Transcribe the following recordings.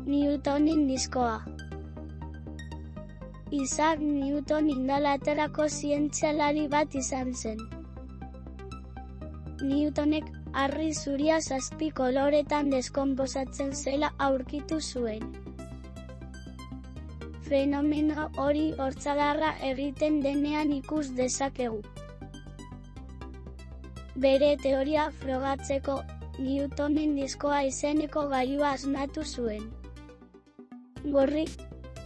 Newtonen diskoa. Isaac Newton Ingalaterrako zientzialari bat izan zen. Newtonek harri zuria 7 koloretan deskonposatzen zela aurkitu zuen. Fenomeno hori ortzadarra egiten denean ikus dezakegu. Bere teoria frogatzeko, Newtonen diskoa izeneko gailua asmatu zuen. Gorri,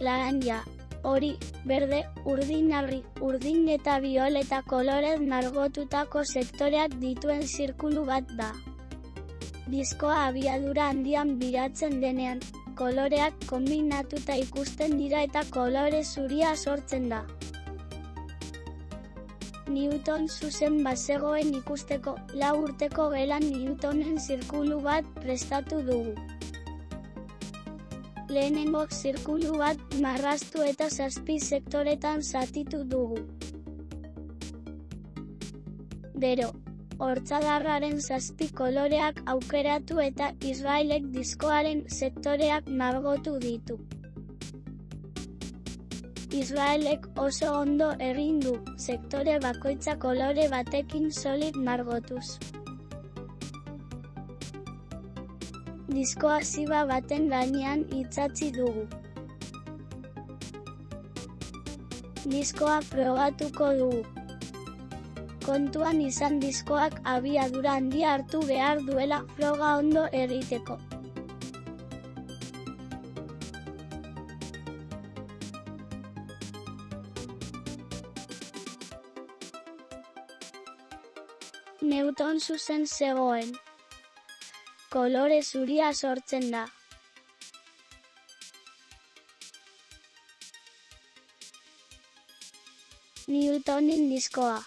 laranja, hori, berde, urdin-argi, urdin eta bioleta kolorez margotutako sektoreak dituen zirkulu bat da. Diskoa abiadura handian biratzen denean, koloreak konbinatuta ikusten dira eta kolore zuria sortzen da. Newton zuzen bazegoen ikusteko, 4 urteko gelan Newtonen zirkulu bat prestatu dugu. Lehenengo zirkulu bat marraztu eta 7 sektoretan zatitu dugu. Gero, ortzadarraren 7 koloreak aukeratu eta Israelek diskoaren sektoreak margotu ditu. Israelek oso ondo egin du, sektore bakoitza kolore batekin soilik margotuz. Diskoa ziba baten gainean itsatsi dugu. Diskoa probatuko dugu. Kontuan izan diskoak abiadura handia hartu behar duela froga ondo egiteko. Newton zuzen zegoen. Kolore zuria sortzen da. Newtonen diskoa.